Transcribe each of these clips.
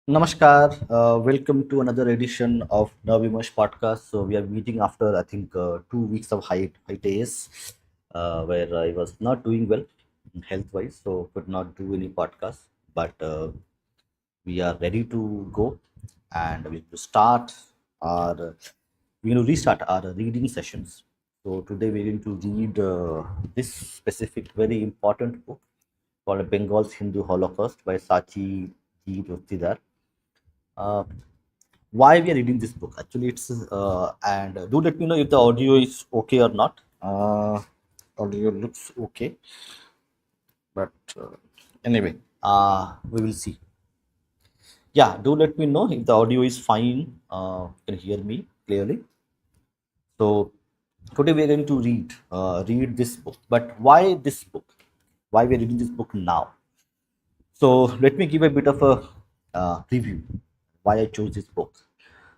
Namaskar. Welcome to another edition of Navimash podcast. So we are meeting after I think 2 weeks of hiatus, where I was not doing well health wise, so could not do any podcast. But we are ready to go, and we to start our we're going to restart our reading sessions. So today we're going to read this specific very important book called Bengal's Hindu Holocaust by Sachi Dastidar. Uh, why we are reading this book? Actually, it's and do let me know if the audio is okay or not. Audio looks okay, but anyway, we will see. Yeah, do let me know if the audio is fine. You can hear me clearly. So today we are going to read this book. But why this book? Why we are reading this book now? So let me give a bit of a preview why I chose this book.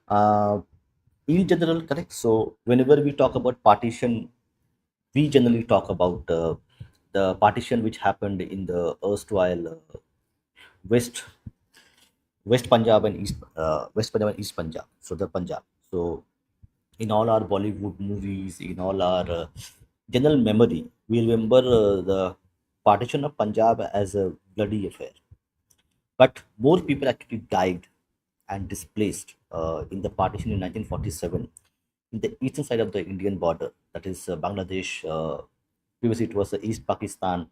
Uh, in general, correct. So whenever we talk about partition, we generally talk about the partition which happened in the erstwhile West West Punjab and West Punjab and East Punjab. So the Punjab. So in all our Bollywood movies, in all our general memory, we remember the partition of Punjab as a bloody affair. But more people actually died and displaced in the partition in 1947 in the eastern side of the Indian border, that is Bangladesh. Previously, it was East Pakistan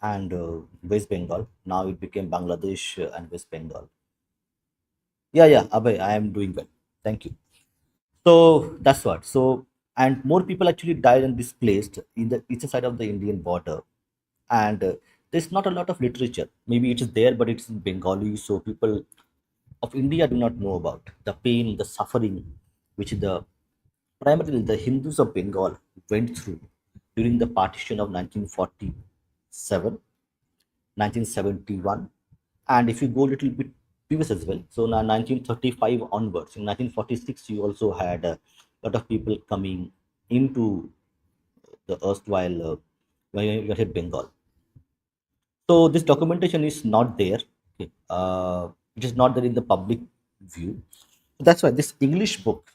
and West Bengal. Now it became Bangladesh and West Bengal. Yeah, yeah, Abhay, I am doing well. Thank you. So that's what. So, and more people actually died and displaced in the eastern side of the Indian border. And there's not a lot of literature. Maybe it is there, but it's in Bengali. So people of India do not know about the pain, the suffering, which the primarily the Hindus of Bengal went through during the partition of 1947, 1971, and if you go a little bit previous as well, so now 1935 onwards, in 1946 you also had a lot of people coming into the erstwhile United Bengal. So this documentation is not there. Okay. It is not there in the public view. So that's why this English book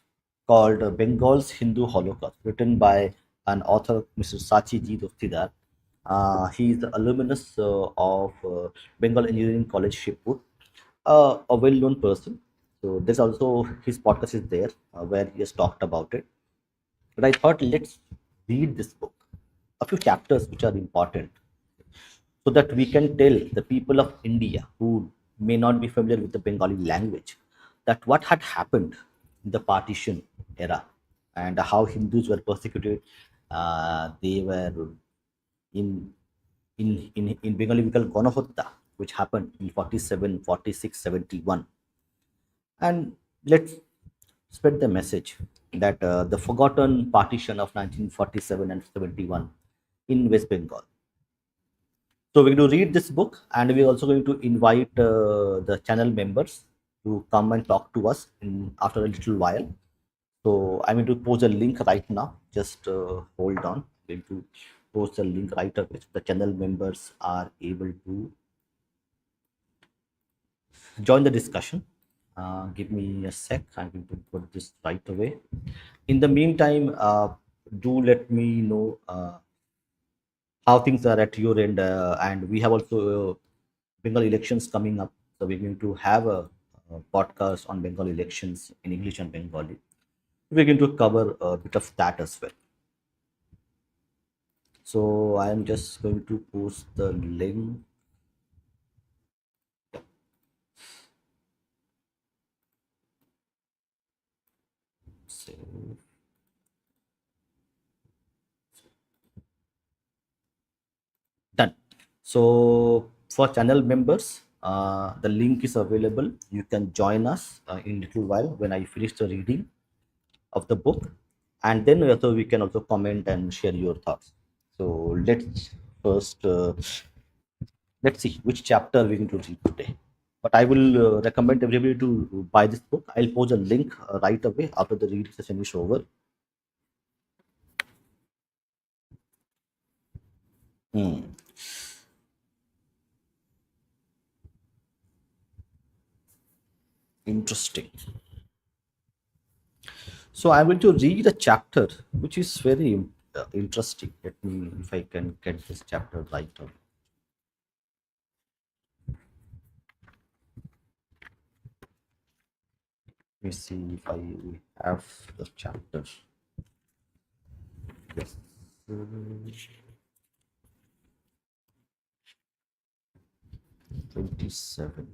called Bengal's Hindu Holocaust, written by an author, Mr. Sachi Dastidar. He is the alumnus of Bengal Engineering College, Shibpur, a well-known person. So there's also his podcast is there where he has talked about it. But I thought let's read this book, a few chapters which are important so that we can tell the people of India who may not be familiar with the Bengali language that what had happened in the partition era and how Hindus were persecuted. They were in Bengali we call Gonohotta, which happened in 47, 46, 71. And let's spread the message that the forgotten partition of 1947 and 71 in West Bengal. So we're going to read this book, and we're also going to invite the channel members to come and talk to us in after a little while. So I'm going to post a link right now. Just hold on. I'm going to post a link right away. So the channel members are able to join the discussion. Give me a sec. I'm going to put this right away. In the meantime, do let me know how things are at your end, and we have also Bengal elections coming up, so we're going to have a podcast on Bengal elections in English and Bengali. We're going to cover a bit of that as well. So I am just going to post the link. So, done. So for channel members, the link is available. You can join us in little while when I finish the reading of the book, and then also we can also comment and share your thoughts. So first let's see which chapter we're going to read today. But I will recommend everybody to buy this book. I'll post a link right away after the reading session is over. Hmm. Interesting. So I'm going to read a chapter which is very interesting. Let me, if I can get this chapter right. Let me see if I have the chapter. Yes. 27.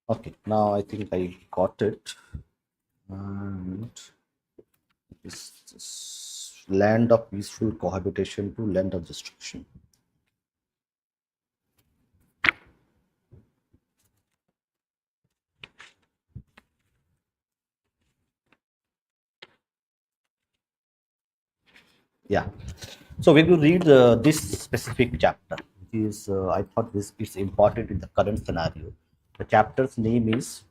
Okay, now I think I got it. And this land of peaceful cohabitation to land of destruction. Yeah. So when you read this specific chapter, it is I thought this is important in the current scenario. The chapter's name is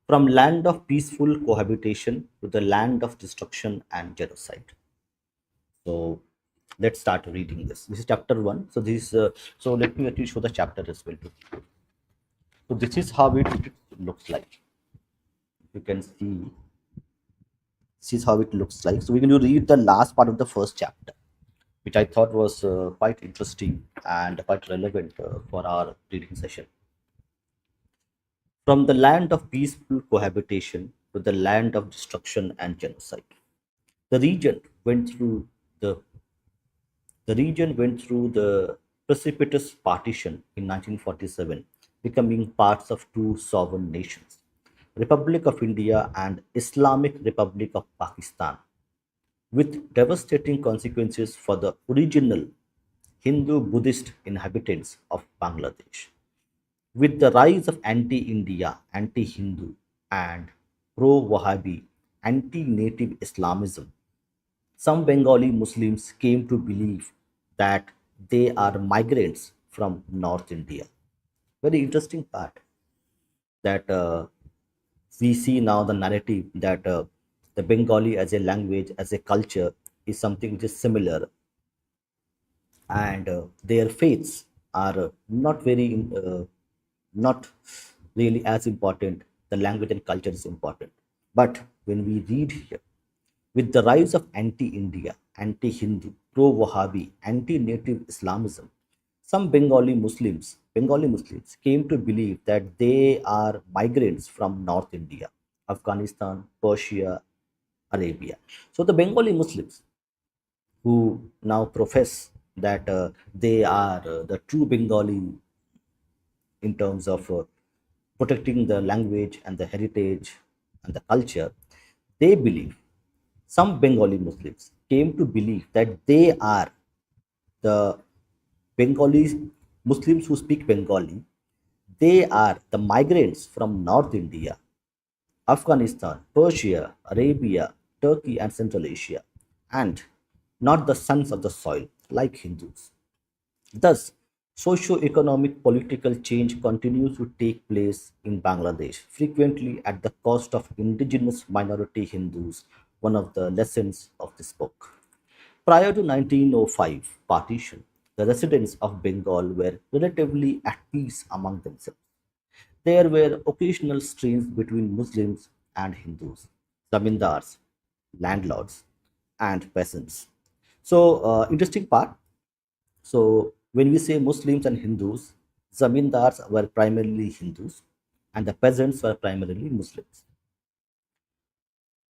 From Land of Peaceful Cohabitation to the Land of Destruction and Genocide. So let's start reading this. This is chapter one. So this so let me actually show the chapter as well too. So this is how it looks like. You can see this is how it looks like. So we're going to read the last part of the first chapter, which I thought was quite interesting and quite relevant for our reading session. From the land of peaceful cohabitation to the land of destruction and genocide. The region went through the the region went through the precipitous partition in 1947, becoming parts of two sovereign nations, Republic of India and Islamic Republic of Pakistan, with devastating consequences for the original Hindu Buddhist inhabitants of Bangladesh. With the rise of anti India, anti Hindu, and pro Wahhabi, anti native Islamism, some Bengali Muslims came to believe that they are migrants from North India. Very interesting part that we see now the narrative that the Bengali as a language, as a culture, is something which is similar, and their faiths are not really as important. The language and culture is important, but when we read here, with the rise of anti-India, anti-Hindu, pro-Wahhabi, anti-native Islamism, some Bengali Muslims came to believe that they are migrants from North India, Afghanistan, Persia, Arabia. So the Bengali Muslims who now profess that they are the true Bengali in terms of protecting the language and the heritage and the culture, they believe, some Bengali Muslims came to believe that they are the Bengali Muslims who speak Bengali, they are the migrants from North India, Afghanistan, Persia, Arabia, Turkey, and Central Asia, and not the sons of the soil like Hindus. Thus, socio-economic political change continues to take place in Bangladesh, frequently at the cost of indigenous minority Hindus, one of the lessons of this book. Prior to 1905 partition, the residents of Bengal were relatively at peace among themselves. There were occasional strains between Muslims and Hindus, zamindars, landlords, and peasants. So, interesting part. So, when we say Muslims and Hindus, zamindars were primarily Hindus, and the peasants were primarily Muslims.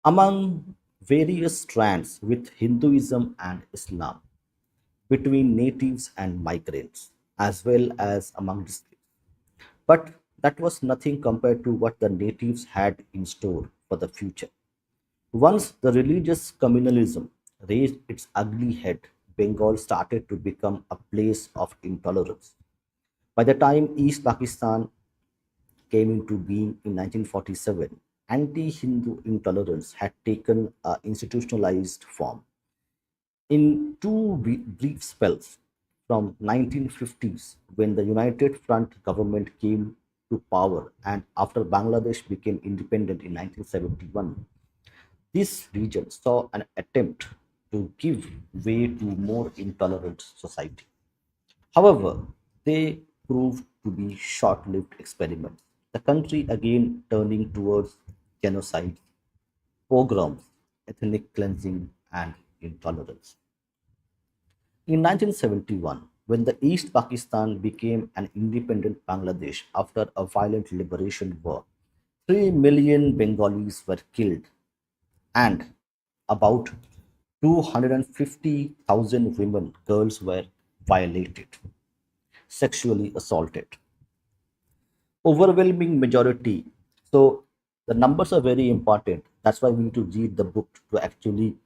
Among various strands with Hinduism and Islam, between natives and migrants, as well as among the slaves. But that was nothing compared to what the natives had in store for the future. Once the religious communalism raised its ugly head, Bengal started to become a place of intolerance. By the time East Pakistan came into being in 1947, anti Hindu intolerance had taken a institutionalized form. In two brief spells from 1950s when the United Front government came to power and after Bangladesh became independent in 1971, this region saw an attempt to give way to more intolerant society. However, they proved to be short-lived experiments. The country again turning towards genocide, pogroms, ethnic cleansing, and intolerance. In 1971, when the East Pakistan became an independent Bangladesh after a violent liberation war, 3 million Bengalis were killed and about 250,000 women, girls were violated, sexually assaulted. Overwhelming majority. So the numbers are very important. That's why we need to read the book to actually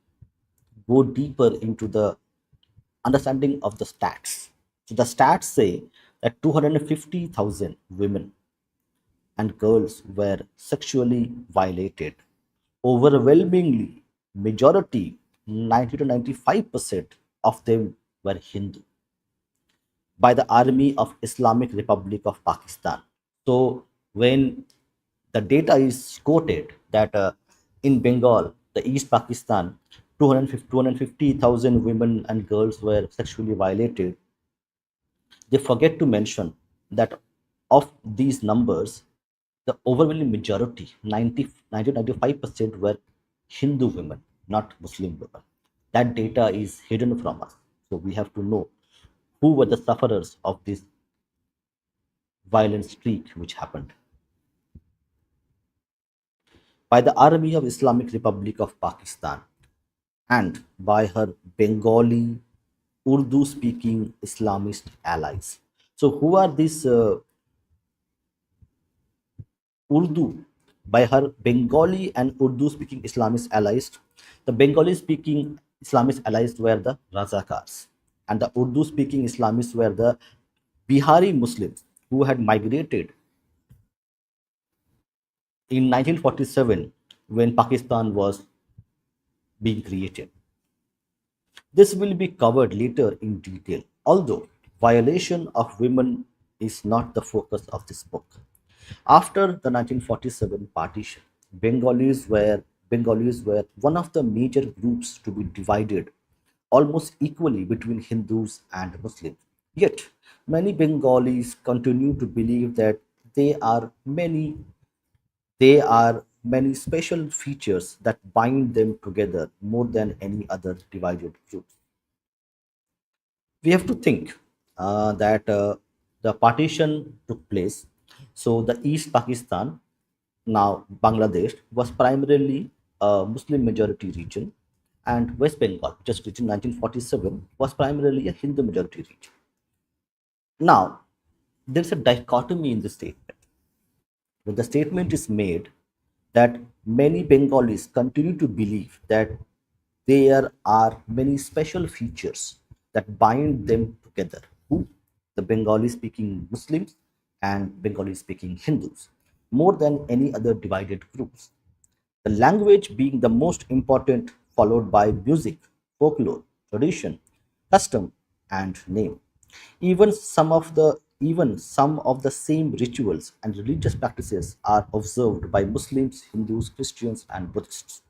go deeper into the understanding of the stats. So the stats say that 250,000 women and girls were sexually violated. Overwhelmingly, majority, 90 to 95% of them were Hindu by the Army of Islamic Republic of Pakistan. So when the data is quoted that in Bengal, the East Pakistan, 250,000 women and girls were sexually violated, they forget to mention that of these numbers, the overwhelming majority, 95% were Hindu women, not Muslim women. That data is hidden from us. So we have to know who were the sufferers of this violent streak which happened. By the Army of Islamic Republic of Pakistan and by her Bengali Urdu speaking Islamist allies. So who are these Urdu by her Bengali and Urdu speaking Islamist allies? The Bengali speaking Islamist allies were the Razakars and the Urdu speaking Islamists were the Bihari Muslims who had migrated in 1947 when Pakistan was being created. This will be covered later in detail, although violation of women is not the focus of this book. After the 1947 partition, Bengalis were one of the major groups to be divided almost equally between Hindus and Muslims. Yet, many Bengalis continue to believe that they are many there are many special features that bind them together more than any other divided groups. We have to think that the partition took place. So the East Pakistan, now Bangladesh, was primarily a Muslim majority region, and West Bengal, just in 1947, was primarily a Hindu majority region. Now, there's a dichotomy in the statement. When the statement is made that many Bengalis continue to believe that there are many special features that bind them together. Who? The Bengali speaking Muslims and Bengali speaking Hindus, more than any other divided groups. The language being the most important, followed by music, folklore, tradition, custom, and name. Even some of the same rituals and religious practices are observed by Muslims, Hindus, Christians, and Buddhists.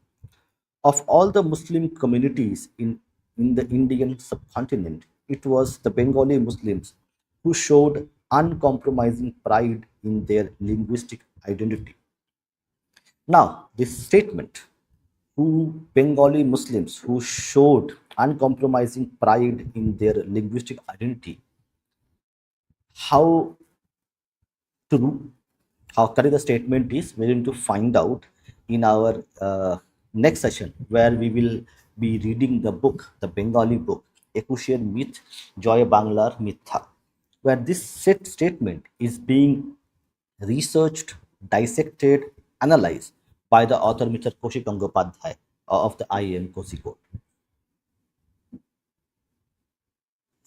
Of all the Muslim communities in the Indian subcontinent, it was the Bengali Muslims who showed uncompromising pride in their linguistic identity. Now, this statement, who Bengali Muslims who showed uncompromising pride in their linguistic identity, how true, how correct the statement is, we're going to find out in our next session where we will be reading the book, the Bengali book, Ekusher Myth, Joy Banglar Mitha, where this set statement is being researched, dissected, analyzed by the author Mr. Kaushik Gangopadhyay of the IAM Kozhikode.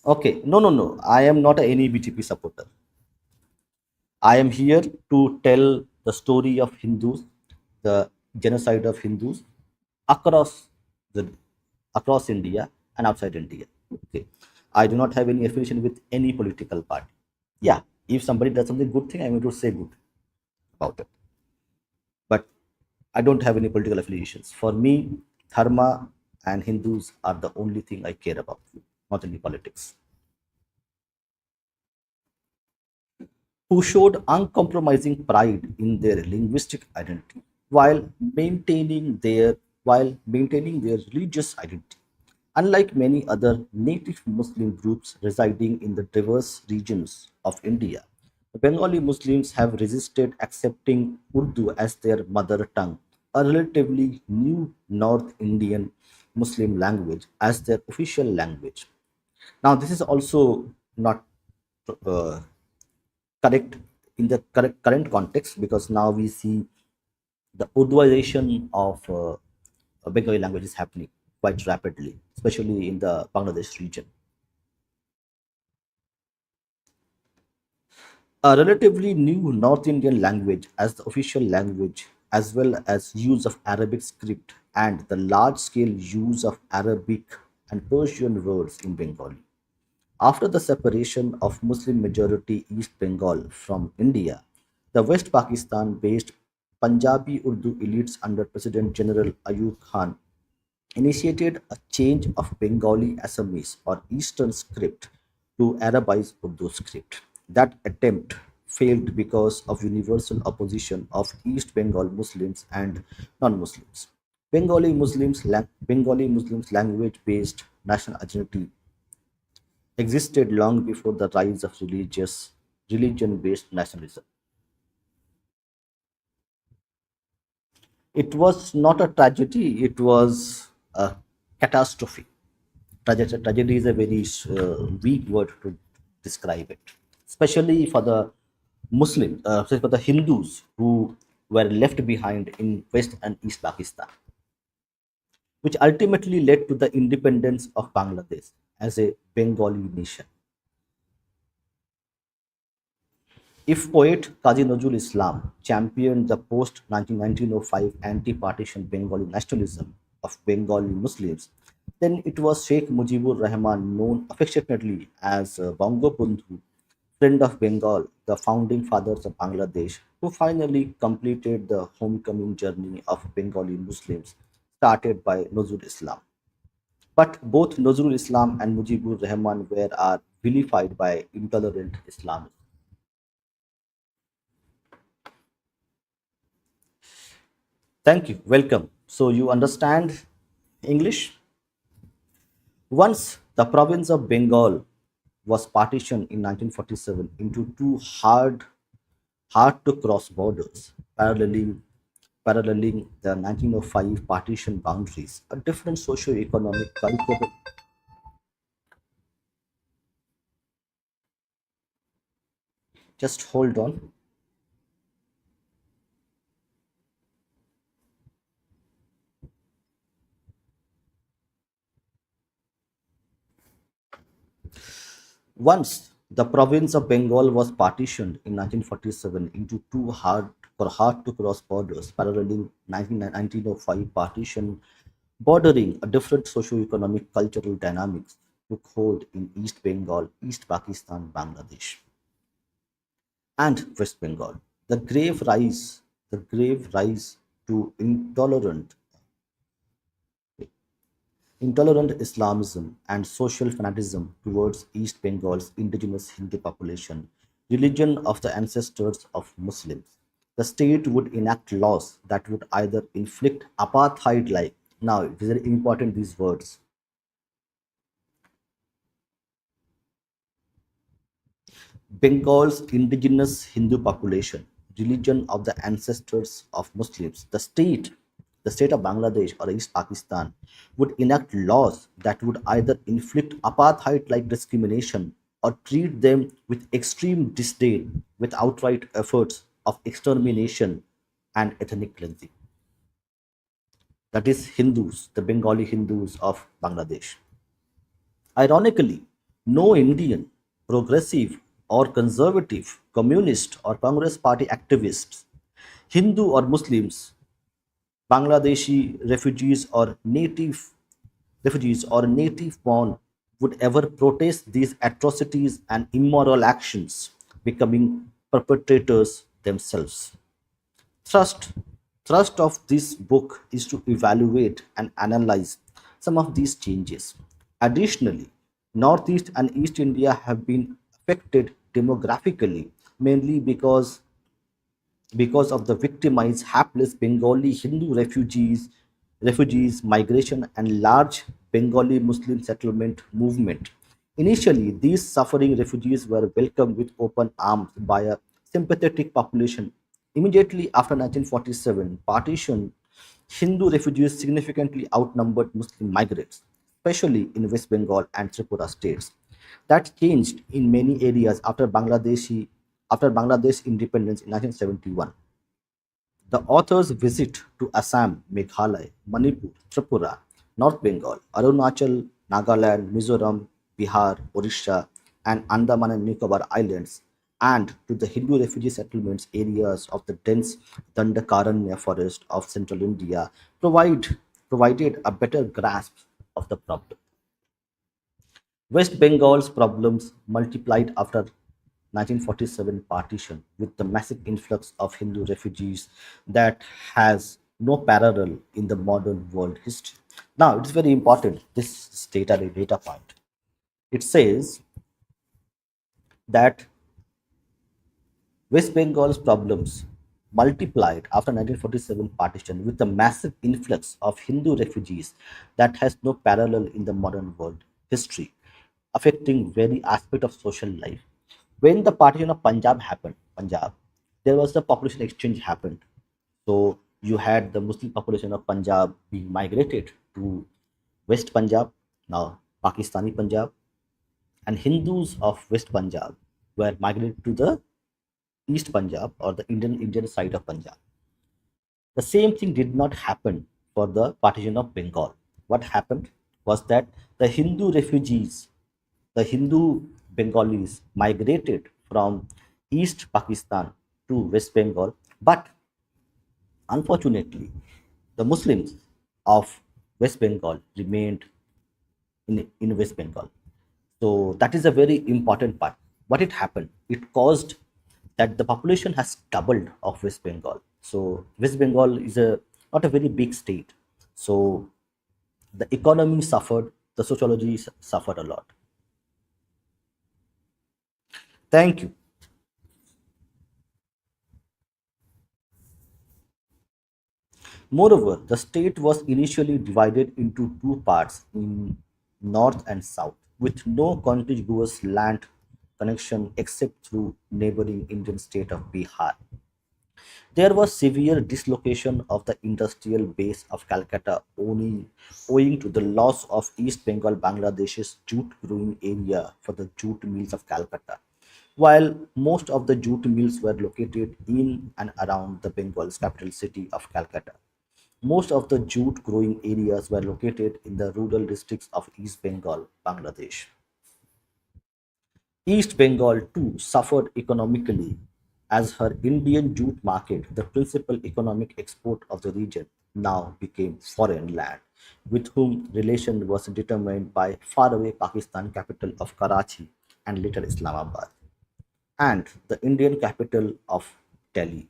Okay, no, no, no. I am not any BJP supporter. I am here to tell the story of Hindus, the genocide of Hindus across the across India and outside India. Okay, I do not have any affiliation with any political party. Yeah, If somebody does something good thing, I'm going to say good about it. But I don't have any political affiliations. For me, dharma and Hindus are the only thing I care about, not any politics. Who showed uncompromising pride in their linguistic identity while maintaining their while maintaining their religious identity. Unlike many other native Muslim groups residing in the diverse regions of India, the Bengali Muslims have resisted accepting Urdu as their mother tongue, a relatively new North Indian Muslim language, as their official language. Now, this is also not uh, correct in the current context, because now we see the Urduization of Bengali language is happening quite rapidly, especially in the Bangladesh region. A relatively new North Indian language as the official language, as well as use of Arabic script and the large scale use of Arabic and Persian words in Bengali. After the separation of Muslim majority East Bengal from India, the West Pakistan based Punjabi Urdu elites under President General Ayub Khan initiated a change of Bengali Assamese or Eastern script to Arabize Urdu script. That attempt failed because of universal opposition of East Bengal Muslims and non-Muslims. Bengali Muslims language-based national identity existed long before the rise of religion-based nationalism. It was not a tragedy, it was a catastrophe. Tragedy is a very weak word to describe it, especially for the Muslims, especially for the Hindus who were left behind in West and East Pakistan, which ultimately led to the independence of Bangladesh as a Bengali nation. If poet Kazi Nazrul Islam championed the post 1905 anti partition Bengali nationalism of Bengali Muslims, then it was Sheikh Mujibur Rahman, known affectionately as Bangabandhu, friend of Bengal, the founding fathers of Bangladesh, who finally completed the homecoming journey of Bengali Muslims started by Nazrul Islam. But both Nazrul Islam and Mujibur Rahman are vilified by intolerant Islamists. Thank you. Welcome. So you understand English? Once the province of Bengal was partitioned in 1947 into two hard to cross borders, paralleling the 1905 partition boundaries, a different socio-economic, cultural. Just hold on. Once the province of Bengal was partitioned in 1947 into two hard to cross borders, paralleling 1905 partition, bordering a different socio-economic cultural dynamics took hold in East Bengal, East Pakistan, Bangladesh, and West Bengal. The grave rise to intolerant Islamism and social fanaticism towards East Bengal's indigenous Hindu population, religion of the ancestors of Muslims. The state would enact laws that would either inflict apartheid like, now it is very important these words, Bengal's indigenous Hindu population, religion of the ancestors of Muslims, the state of Bangladesh or East Pakistan, would enact laws that would either inflict apartheid like discrimination or treat them with extreme disdain with outright efforts of extermination and ethnic cleansing. That is Hindus, the Bengali Hindus of Bangladesh. Ironically, no Indian, progressive or conservative, communist or Congress party activists, Hindu or Muslims, Bangladeshi refugees or native born would ever protest these atrocities and immoral actions. becoming perpetrators themselves. Thrust, thrust of this book is to evaluate and analyze some of these changes. Additionally, Northeast and East India have been affected demographically, mainly because of the victimized hapless Bengali Hindu refugees migration and large Bengali Muslim settlement movement. Initially, these suffering refugees were welcomed with open arms by a sympathetic population. Immediately after 1947 partition, Hindu refugees significantly outnumbered Muslim migrants, especially in West Bengal and Tripura states. That changed in many areas after Bangladesh independence in 1971. The author's visit to Assam, Meghalaya, Manipur, Tripura, North Bengal, Arunachal, Nagaland, Mizoram, Bihar, Orissa, and Andaman and Nicobar Islands, and to the Hindu refugee settlements areas of the dense Dandakaranya forest of central India provided a better grasp of the problem. West Bengal's problems multiplied after 1947 partition with the massive influx of Hindu refugees that has no parallel in the modern world history. Now, it is very important, this data point. It says that West Bengal's problems multiplied after 1947 partition with a massive influx of Hindu refugees that has no parallel in the modern world history, affecting very aspect of social life. When the partition of Punjab, there was the population exchange happened. So you had the Muslim population of Punjab being migrated to West Punjab, now Pakistani Punjab, and Hindus of West Punjab were migrated to the East Punjab or the Indian side of Punjab. The same thing did not happen for the partition of Bengal. What happened was that the Hindu refugees, the Hindu Bengalis migrated from East Pakistan to West Bengal, but unfortunately, the Muslims of West Bengal remained in West Bengal. So that is a very important part. What it happened? It caused that the population has doubled of West Bengal. So West Bengal is a not a very big state. So the economy suffered, the sociology suffered a lot. Thank you. Moreover, the state was initially divided into two parts in north and south, with no contiguous land connection except through neighboring Indian state of Bihar. There was severe dislocation of the industrial base of Calcutta owing to the loss of East Bengal Bangladesh's jute growing area for the jute mills of Calcutta. While most of the jute mills were located in and around the Bengal's capital city of Calcutta, most of the jute growing areas were located in the rural districts of East Bengal, Bangladesh. East Bengal too suffered economically as her Indian jute market, the principal economic export of the region, now became foreign land, with whom relation was determined by faraway Pakistan capital of Karachi and later Islamabad, and the Indian capital of Delhi,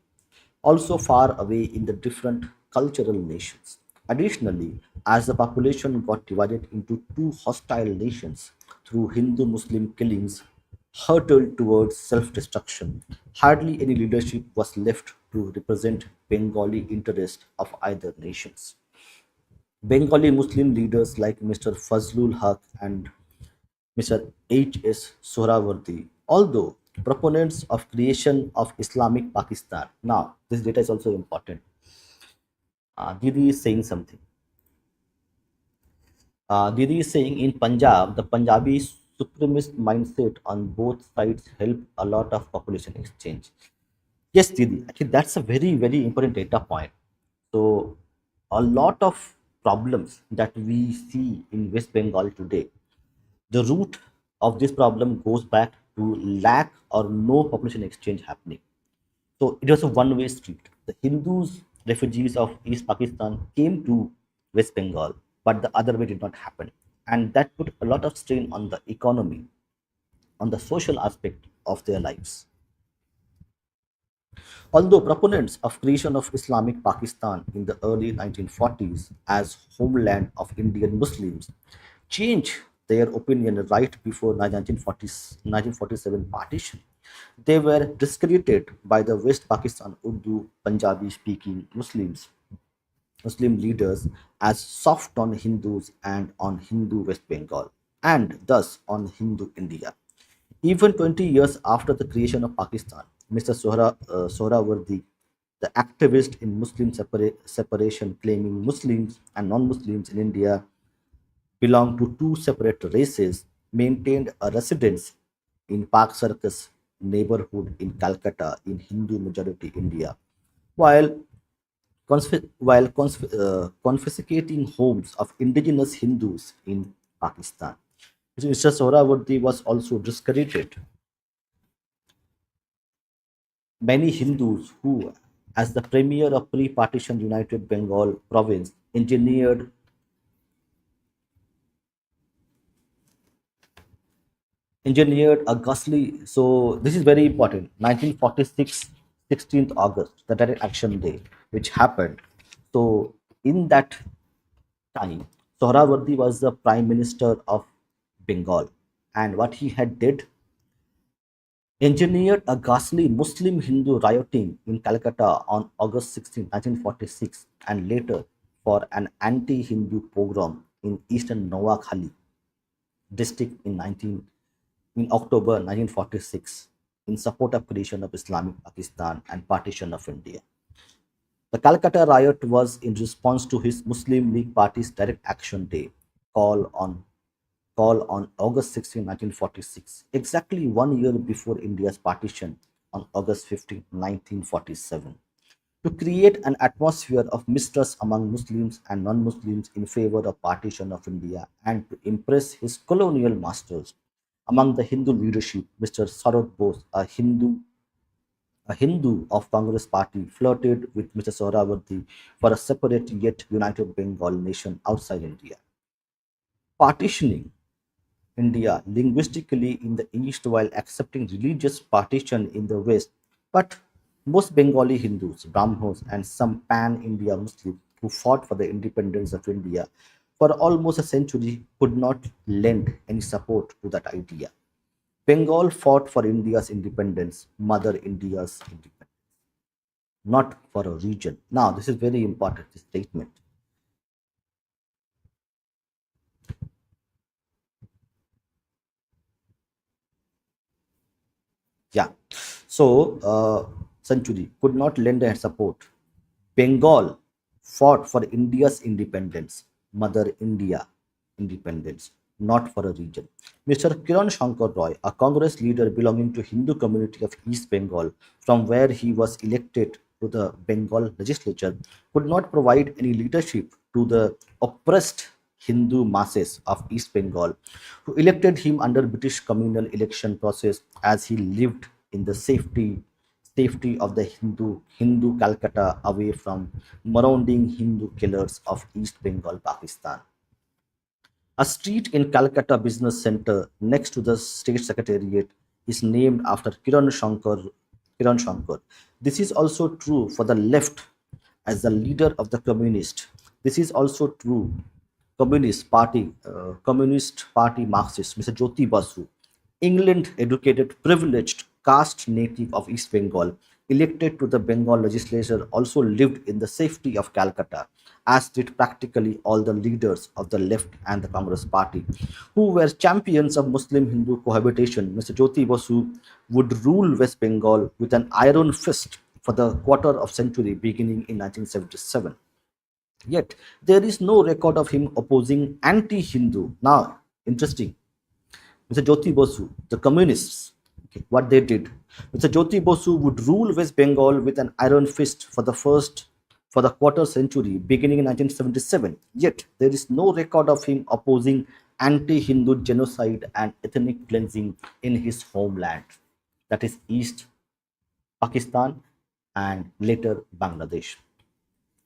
also far away in the different cultural nations. Additionally, as the population got divided into two hostile nations through Hindu Muslim killings, hurtled towards self destruction, hardly any leadership was left to represent Bengali interest of either nations. Bengali Muslim leaders like Mr. Fazlul Haq and Mr. H.S. Sohrawardi, although proponents of creation of Islamic Pakistan. Now, this data is also important. Didi is saying something. Didi is saying in Punjab, the Punjabi supremacist mindset on both sides help a lot of population exchange. Yes, Didi, actually, that's a very, very important data point. So, a lot of problems that we see in West Bengal today, the root of this problem goes back to lack or no population exchange happening. So it was a one-way street. The Hindus, refugees of East Pakistan, came to West Bengal, but the other way did not happen. And that put a lot of strain on the economy, on the social aspect of their lives. Although proponents of creation of Islamic Pakistan in the early 1940s as homeland of Indian Muslims changed their opinion right before 1947 partition, they were discredited by the West Pakistan Urdu Punjabi speaking Muslim leaders as soft on Hindus and on Hindu West Bengal, and thus on Hindu India. Even 20 years after the creation of Pakistan, Mr. Sohrawardi, the activist in Muslim separation, claiming Muslims and non Muslims in India belong to two separate races, maintained a residence in Park Circus neighborhood in Calcutta in Hindu majority India, while confiscating homes of indigenous Hindus in Pakistan. Mr. Sohrawardi was also discredited many Hindus who, as the premier of pre-partition United Bengal province, engineered a ghastly. So this is very important. 1946, 16th August, the Direct Action Day, which happened. So in that time, Sohrawardi was the prime minister of Bengal, and what he had did engineered a ghastly Muslim Hindu rioting in Calcutta on August 16, 1946, and later for an anti Hindu pogrom in eastern Noakhali district in October 1946 in support of creation of Islamic Pakistan and partition of India. The Calcutta riot was in response to his Muslim League Party's Direct Action Day call on August 16, 1946, exactly 1 year before India's partition on August 15, 1947, to create an atmosphere of mistrust among Muslims and non-Muslims in favor of partition of India and to impress his colonial masters. Among the Hindu leadership, Mr. Sarod Bose, a Hindu of Congress party, flirted with Mr. Sohrawardi for a separate yet united Bengal nation outside India. Partitioning India linguistically in the East while accepting religious partition in the West. But most Bengali Hindus, Brahmos, and some pan India Muslims who fought for the independence of India for almost a century could not lend any support to that idea. Bengal fought for India's independence, Mother India's independence, not for a region. Now, this is very important, this statement. Yeah. So, century could not lend her support. Bengal fought for India's independence, Mother India independence, not for a region. Mr. Kiran Shankar Roy, a Congress leader belonging to Hindu community of East Bengal, from where he was elected to the Bengal legislature, could not provide any leadership to the oppressed Hindu masses of East Bengal, who elected him under British communal election process as he lived in the safety of the Hindu Calcutta away from marauding Hindu killers of East Bengal, Pakistan. A street in Calcutta Business Center next to the state secretariat is named after Kiran Shankar. This is also true for the left as the leader of the communist. This is also true Communist Party Marxist, Mr. Jyoti Basu, England educated, privileged caste native of East Bengal, elected to the Bengal legislature, also lived in the safety of Calcutta, as did practically all the leaders of the left and the Congress Party, who were champions of Muslim Hindu cohabitation. Mr. Jyoti Basu would rule West Bengal with an iron fist for the quarter of century beginning in 1977. Yet, there is no record of him opposing anti Hindu. Now, interesting. Mr. Jyoti Basu, the communists, okay, what they did. Mr. Jyoti Basu would rule West Bengal with an iron fist for the quarter century, beginning in 1977. Yet there is no record of him opposing anti-Hindu genocide and ethnic cleansing in his homeland, that is East Pakistan and later Bangladesh.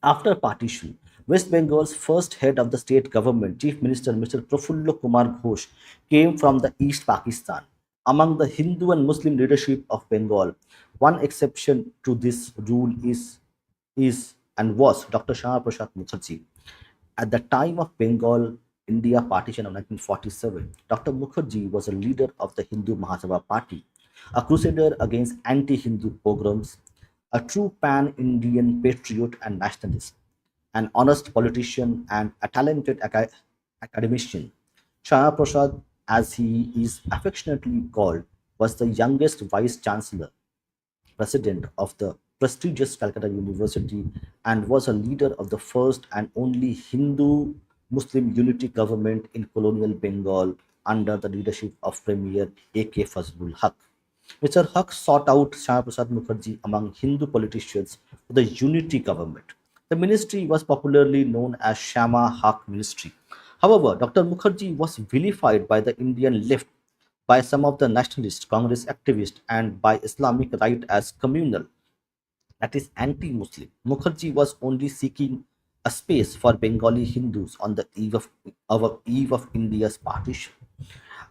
After partition, West Bengal's first head of the state government, Chief Minister Mr. Prafullo Kumar Ghosh, came from the East Pakistan. among the Hindu and Muslim leadership of Bengal. One exception to this rule is and was Dr. Shama Prasad Mukherjee. At the time of Bengal India partition of 1947, Dr. Mukherjee was a leader of the Hindu Mahasabha party, a crusader against anti Hindu pogroms, a true pan Indian patriot and nationalist, an honest politician, and a talented academician. Shama Prasad, as he is affectionately called, was the youngest vice chancellor president of the prestigious Calcutta University and was a leader of the first and only Hindu Muslim unity government in colonial Bengal under the leadership of Premier A.K. Fazlul Haq. Mr. Haq sought out Shama Prasad Mukherjee among Hindu politicians for the unity government. The ministry was popularly known as Shama Haq Ministry. However, Dr. Mukherjee was vilified by the Indian left, by some of the nationalist Congress activists, and by Islamic right as communal, that is anti-Muslim. Mukherjee was only seeking a space for Bengali Hindus on the eve of India's partition.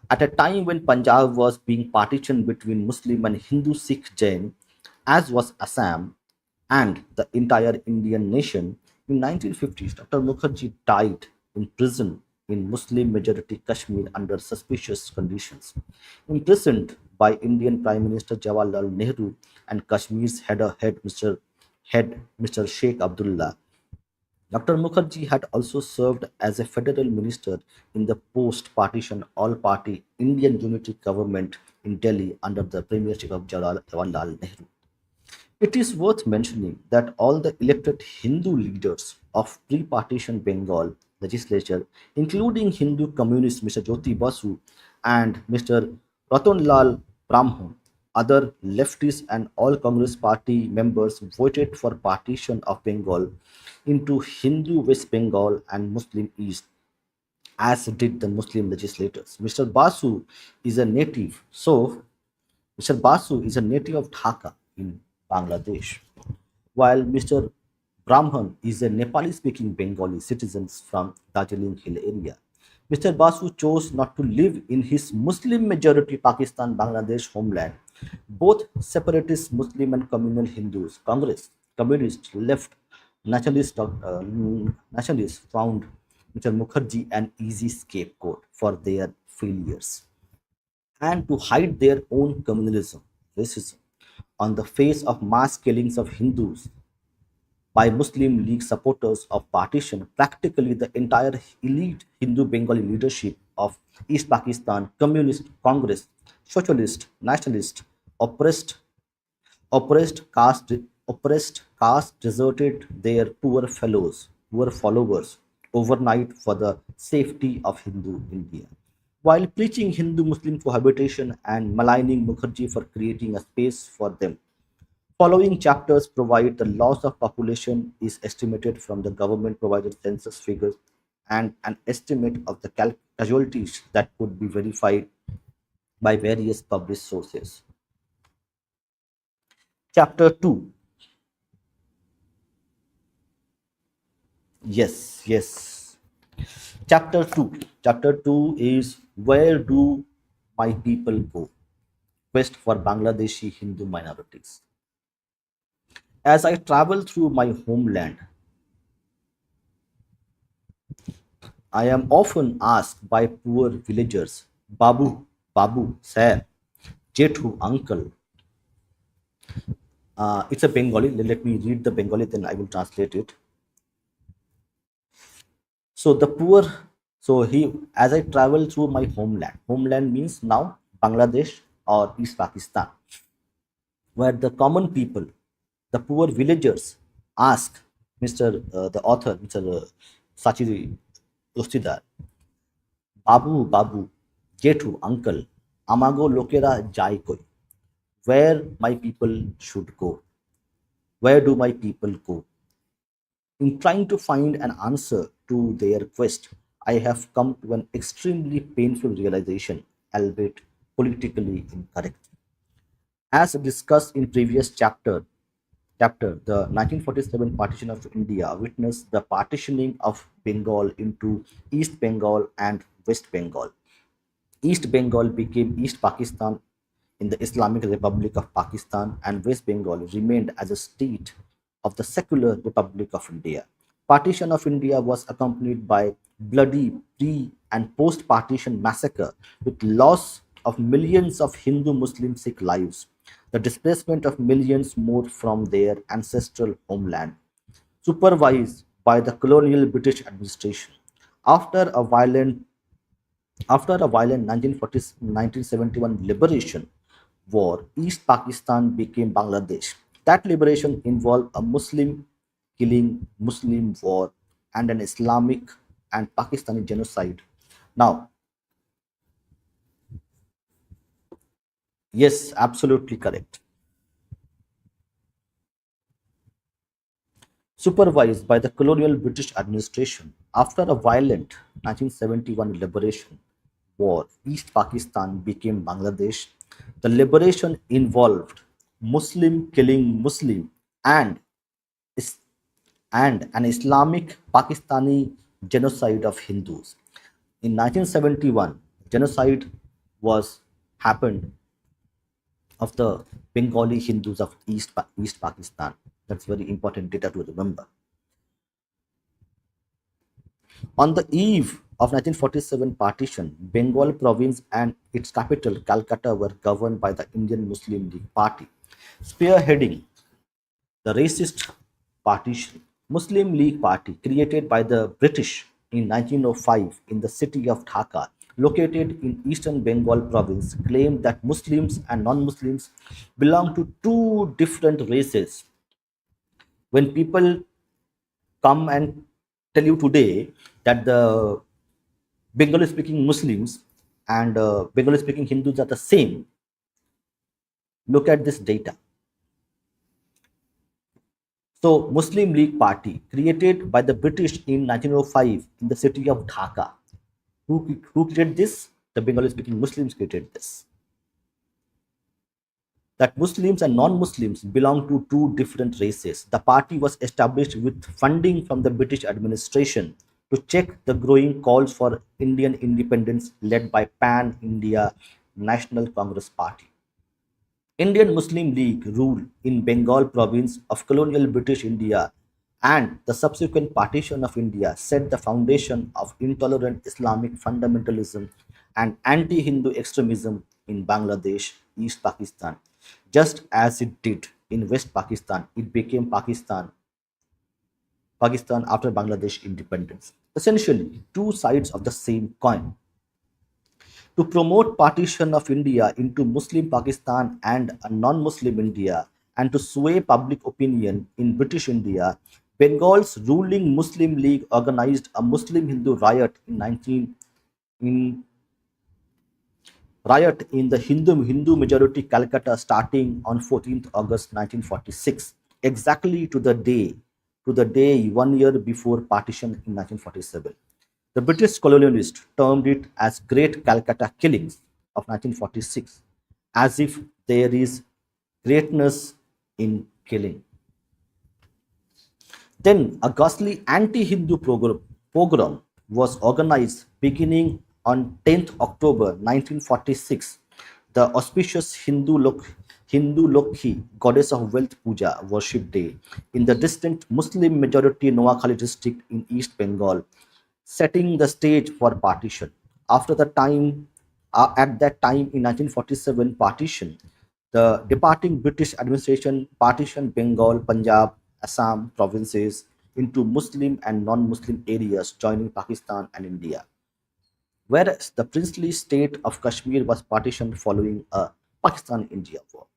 At a time when Punjab was being partitioned between Muslim and Hindu Sikh Jain, as was Assam and the entire Indian nation, in 1950s, Dr. Mukherjee died in prison in Muslim majority Kashmir under suspicious conditions. Imprisoned by Indian Prime Minister Jawaharlal Nehru and Kashmir's Mr. Sheikh Abdullah. Dr. Mukherjee had also served as a federal minister in the post partition all party Indian unity government in Delhi under the premiership of Jawaharlal Nehru. It is worth mentioning that all the elected Hindu leaders of pre partition Bengal legislature, including Hindu communist Mr. Jyoti Basu and Mr. Ratanlal Brahman, other leftists, and all Congress party members voted for partition of Bengal into Hindu West Bengal and Muslim East, as did the Muslim legislators. Mr. Basu is a native of Dhaka in Bangladesh, while Mr. Brahman is a Nepali speaking Bengali citizen from Darjeeling Hill area. Mr. Basu chose not to live in his Muslim majority Pakistan Bangladesh homeland. Both separatist Muslim and communal Hindus, Congress, communists, left, nationalists found Mr. Mukherjee an easy scapegoat for their failures and to hide their own communalism, racism, on the face of mass killings of Hindus by Muslim League supporters of partition. Practically the entire elite Hindu Bengali leadership of East Pakistan, Communist, Congress, Socialist, Nationalist, oppressed, oppressed caste deserted their poor followers overnight for the safety of Hindu India. While preaching Hindu Muslim cohabitation and maligning Mukherjee for creating a space for them, following chapters provide the loss of population is estimated from the government provided census figures and an estimate of the casualties that could be verified by various published sources. Chapter 2. Yes, yes. Chapter 2. Chapter 2 is Where Do My People Go? Quest for Bangladeshi Hindu minorities. As I travel through my homeland, I am often asked by poor villagers, Babu, Babu, sir, Jethu, uncle. It's a Bengali. Let me read the Bengali, then I will translate it. So the poor, so he, as I travel through my homeland means now Bangladesh or East Pakistan, where the common people, the poor villagers, ask the author, Mr. Sachi Dastidar, Babu, Babu, Jethu, uncle, Amago Lokera Jai Koi, where my people should go. Where do my people go? In trying to find an answer to their quest, I have come to an extremely painful realization, albeit politically incorrect. As discussed in previous chapter, the 1947 partition of India witnessed the partitioning of Bengal into East Bengal and West Bengal. East Bengal became East Pakistan in the Islamic Republic of Pakistan, and West Bengal remained as a state of the secular Republic of India. Partition of India was accompanied by bloody pre and post partition massacre with loss of millions of Hindu Muslim Sikh lives, the displacement of millions more from their ancestral homeland, supervised by the colonial British administration. After a violent after a violent 1971 liberation war, East Pakistan became Bangladesh. That liberation involved a Muslim killing, Muslim war, and an Islamic and Pakistani genocide. Now, yes, absolutely correct. Supervised by the colonial British administration. After a violent 1971 liberation war, East Pakistan became Bangladesh. The liberation involved Muslim killing Muslim and, and an Islamic Pakistani genocide of Hindus. In 1971, genocide was happened of the Bengali Hindus of East Pakistan. That's very important data to remember. On the eve of 1947 partition, Bengal province and its capital, Calcutta, were governed by the Indian Muslim League Party, spearheading the racist Partition Muslim League Party created by the British in 1905 in the city of Dhaka, located in eastern Bengal province, claimed that Muslims and non-Muslims belong to two different races. When people come and tell you today that the Bengali speaking Muslims and Bengali speaking Hindus are the same, look at this data. So, Muslim League Party created by the British in 1905 in the city of Dhaka. Who created this? The Bengali speaking Muslims created this. That Muslims and non-Muslims belong to two different races. The party was established with funding from the British administration to check the growing calls for Indian independence led by Pan India National Congress Party. Indian Muslim League rule in Bengal province of colonial British India and the subsequent partition of India set the foundation of intolerant Islamic fundamentalism and anti-Hindu extremism in Bangladesh, East Pakistan. Just as it did in West Pakistan, it became Pakistan after Bangladesh independence. Essentially, two sides of the same coin. To promote partition of India into Muslim Pakistan and a non-Muslim India, and to sway public opinion in British India, Bengal's ruling Muslim League organized a Muslim Hindu in riot in the Hindu majority Calcutta starting on 14th August 1946, exactly to the day 1 year before partition in 1947. The British colonialists termed it as Great Calcutta Killings of 1946, as if there is greatness in killing. Then a ghastly anti-Hindu pogrom was organized beginning on 10th October 1946. The auspicious Hindu Lokhi, goddess of wealth puja worship day, in the distant Muslim majority Noakhali district in East Bengal, setting the stage for partition. At that time in 1947 partition, the departing British administration partitioned Bengal, Punjab, Assam provinces into Muslim and non-Muslim areas joining Pakistan and India, whereas the princely state of Kashmir was partitioned following a Pakistan-India war.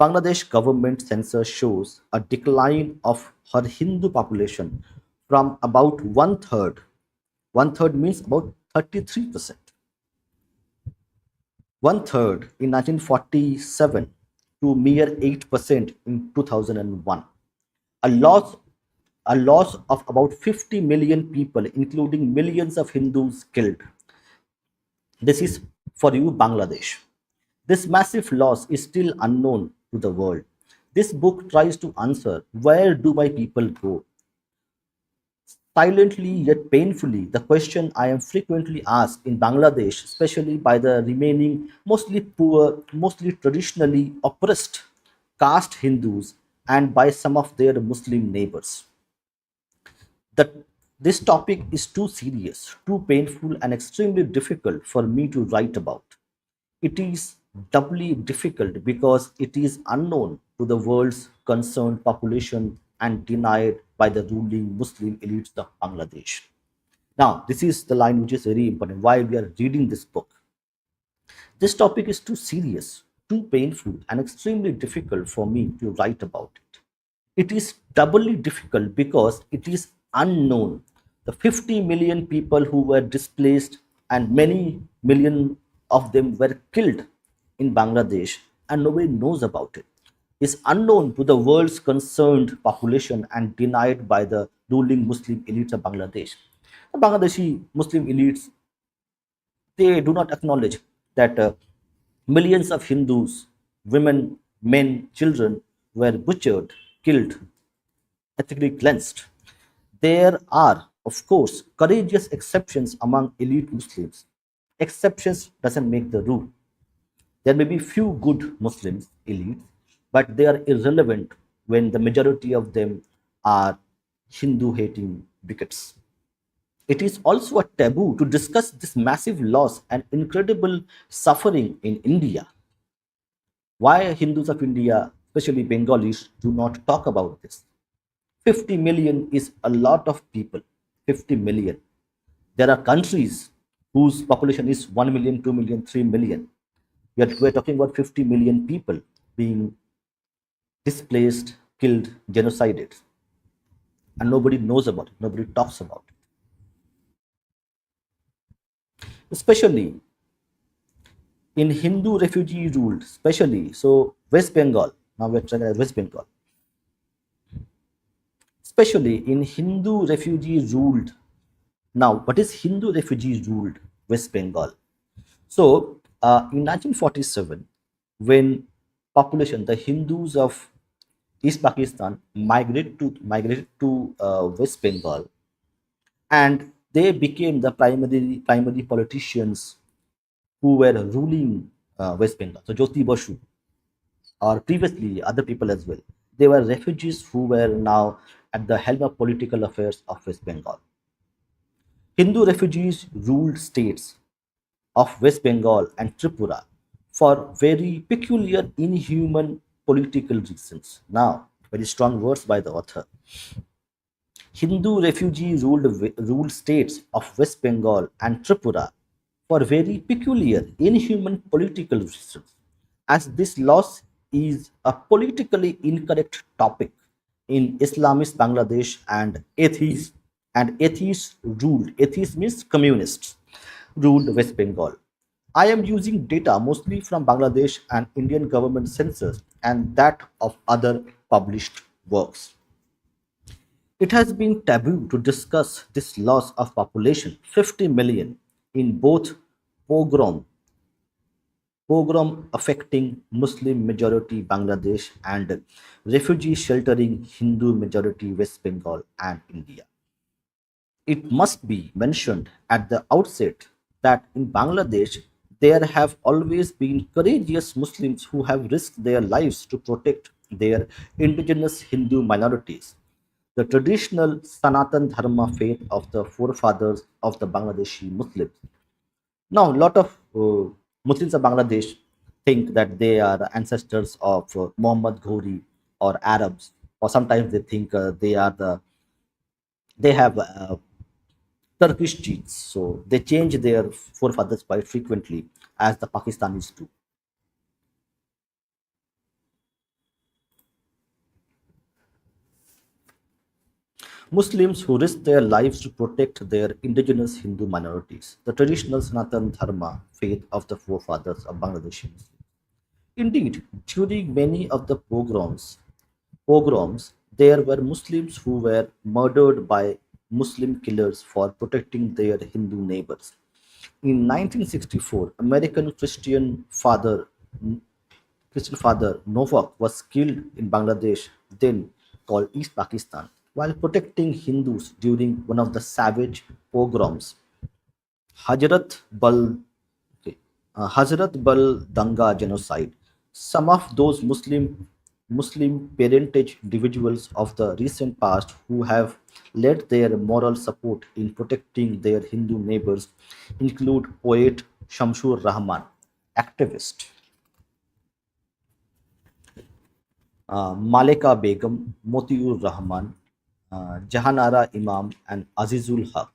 Bangladesh government census shows a decline of her Hindu population from about one third means about 33%, one third in 1947 to mere 8% in 2001. A loss, a loss of about 50 million people, including millions of Hindus killed. This is for you, Bangladesh. This massive loss is still unknown to the world. This book tries to answer, where do my people go? Silently yet painfully, the question I am frequently asked in Bangladesh, especially by the remaining mostly poor, mostly traditionally oppressed caste Hindus, and by some of their Muslim neighbors, that this topic is too serious, too painful, and extremely difficult for me to write about. It is doubly difficult because it is unknown to the world's concerned population and denied by the ruling Muslim elites of Bangladesh. Now, this is the line which is very important. Why we are reading this book? This topic is too serious, too painful, and extremely difficult for me to write about it. It is doubly difficult because it is unknown. The 50 million people who were displaced and many million of them were killed in Bangladesh and nobody knows about it is unknown to the world's concerned population and denied by the ruling Muslim elites of Bangladesh. The Bangladeshi Muslim elites, they do not acknowledge that millions of Hindus, women, men, children were butchered, killed, ethically cleansed. There are, of course, courageous exceptions among elite Muslims. Exceptions doesn't make the rule. There may be few good Muslims, elites, but they are irrelevant when the majority of them are Hindu hating bigots. It is also a taboo to discuss this massive loss and incredible suffering in India. Why Hindus of India, especially Bengalis, do not talk about this? 50 million is a lot of people. 50 million. There are countries whose population is 1 million, 2 million, 3 million. Yet we're talking about 50 million people being displaced, killed, genocided. And nobody knows about it. Nobody talks about it. Especially in Hindu refugee ruled, especially so West Bengal. Now we're talking about West Bengal. Especially in Hindu refugee ruled. Now, what is Hindu refugee ruled West Bengal? So, in 1947, when population, the Hindus of East Pakistan migrated to West Bengal, and they became the primary politicians who were ruling West Bengal. So, Jyoti Basu, or previously other people as well, they were refugees who were now at the helm of political affairs of West Bengal. Hindu refugees ruled states of West Bengal and Tripura for very peculiar, inhuman political reasons. Now, very strong words by the author. Hindu refugee ruled states of West Bengal and Tripura for very peculiar, inhuman political reasons, as this loss is a politically incorrect topic in Islamist Bangladesh and atheist means communists ruled West Bengal. I am using data mostly from Bangladesh and Indian government census and that of other published works. It has been taboo to discuss this loss of population, 50 million, in both pogrom, pogrom affecting Muslim majority Bangladesh and refugee sheltering Hindu majority West Bengal and India. It must be mentioned at the outset that in Bangladesh there have always been courageous Muslims who have risked their lives to protect their indigenous Hindu minorities. The traditional Sanatan Dharma faith of the forefathers of the Bangladeshi Muslims. Now, a lot of Muslims of Bangladesh think that they are ancestors of Muhammad Ghori or Arabs, or sometimes they think they have Turkish genes, so they change their forefathers quite frequently, as the Pakistanis do. Muslims who risk their lives to protect their indigenous Hindu minorities, the traditional Sanatan Dharma faith of the forefathers of Bangladeshi Muslims. Indeed, during many of the pogroms, there were Muslims who were murdered by Muslim killers for protecting their Hindu neighbors. In 1964, American Christian father Novak was killed in Bangladesh, then called East Pakistan. while protecting Hindus during one of the savage pogroms, Hazrat Bal, okay, Hazrat Bal Danga genocide. Some of those Muslim parentage individuals of the recent past who have led their moral support in protecting their Hindu neighbors include poet Shamsur Rahman, activist Malika Begum, Motiur Rahman, Jahanara Imam, and Azizul Haq.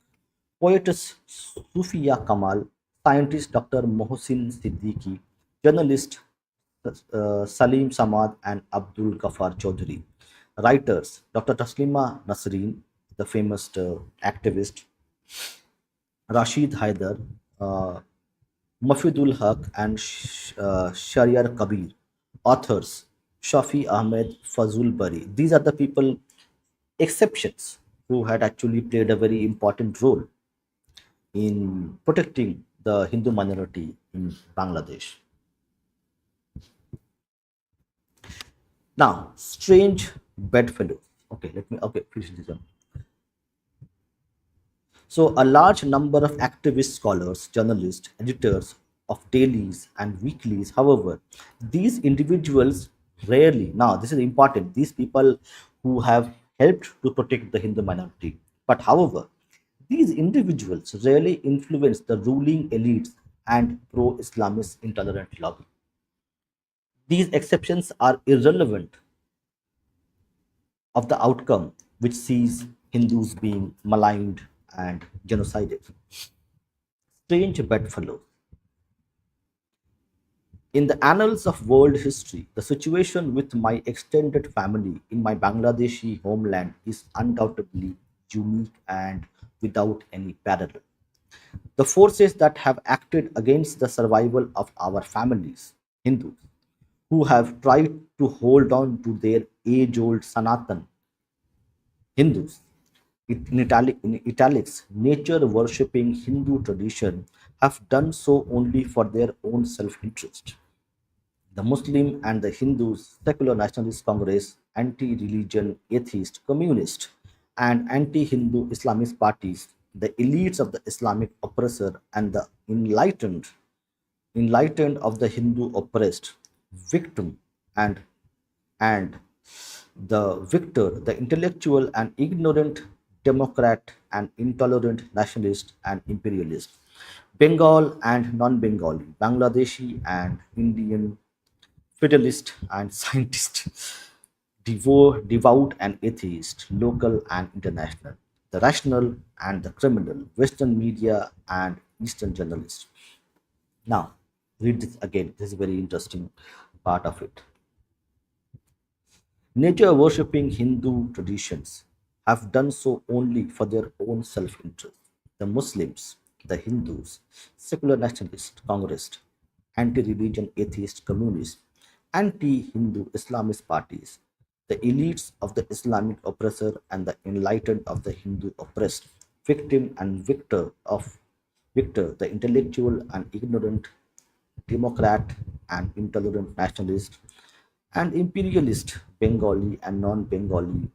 Poetess Sufia Kamal, scientist Dr. Mohsin Siddiqui, journalist Salim Samad and Abdul Ghaffar Chaudhry. Writers Dr. Taslima Nasreen, the famous activist, Rashid Haider, uh, Mafidul Haq, and Shariar Kabir. Authors Shafi Ahmed, Fazul Bari. These are the people, exceptions, who had actually played a very important role in protecting the Hindu minority in Bangladesh. Now, strange bedfellows. Okay, let me finish this one. So, a large number of activist scholars, journalists, editors of dailies and weeklies, however, these individuals rarely, now this is important, these people who have helped to protect the Hindu minority, but however, these individuals rarely influence the ruling elites and pro Islamist intolerant lobby. These exceptions are irrelevant of the outcome, which sees Hindus being maligned and genocided. Strange bedfellows. In the annals of world history, the situation with my extended family in my Bangladeshi homeland is undoubtedly unique and without any parallel. The forces that have acted against the survival of our families, Hindus, who have tried to hold on to their age old Sanatan Hindus, in italics, nature worshipping Hindu tradition, have done so only for their own self interest. The Muslim and the Hindus, secular nationalist Congress, anti religion, atheist, communist, and anti Hindu Islamist parties, the elites of the Islamic oppressor, and the enlightened of the Hindu oppressed, victim and and the victor, the intellectual and ignorant democrat and intolerant nationalist and imperialist, Bengal and non Bengali, Bangladeshi and Indian, fidelist and scientist, devout and atheist, local and international, the rational and the criminal, Western media and Eastern journalists. Now, read this again. This is a very interesting part of it. Nature worshipping Hindu traditions have done so only for their own self interest. The Muslims, the Hindus, secular nationalist, Congress, anti religion, atheist, communist, anti Hindu Islamist parties, the elites of the Islamic oppressor and the enlightened of the Hindu oppressed, victim and victor, the intellectual and ignorant democrat and intolerant nationalist and imperialist, Bengali and non Bengali,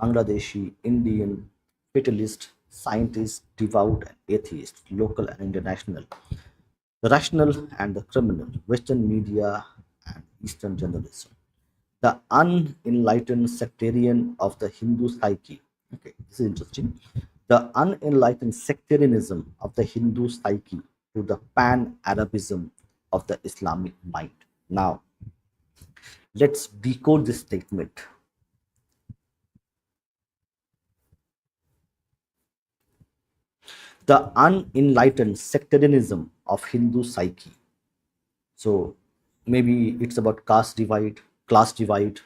Bangladeshi, Indian, fatalist, scientist, devout and atheist, local and international, the rational and the criminal, Western media and Eastern journalism, the unenlightened sectarian of the Hindu psyche. Okay, this is interesting. The unenlightened sectarianism of the Hindu psyche to the pan Arabism of the Islamic mind. Now, let's decode this statement. The unenlightened sectarianism of Hindu psyche. So maybe it's about caste divide, class divide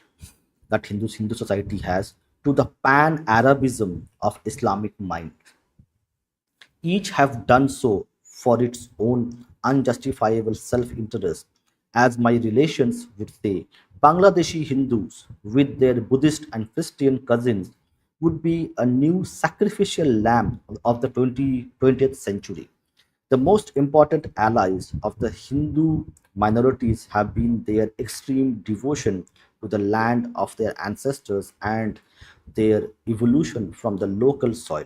that Hindu society has, to the pan Arabism of Islamic mind. Each have done so for its own unjustifiable self interest. As my relations would say, Bangladeshi Hindus, with their Buddhist and Christian cousins, would be a new sacrificial lamb of the 20th century. The most important allies of the Hindu minorities have been their extreme devotion to the land of their ancestors and their evolution from the local soil.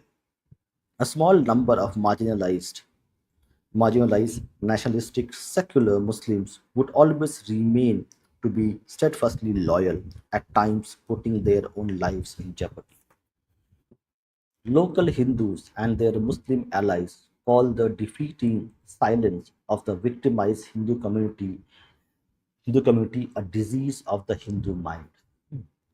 A small number of marginalized, nationalistic, secular Muslims would always remain to be steadfastly loyal, at times putting their own lives in jeopardy. Local Hindus and their Muslim allies call the defeating silence of the victimized Hindu community a disease of the Hindu mind.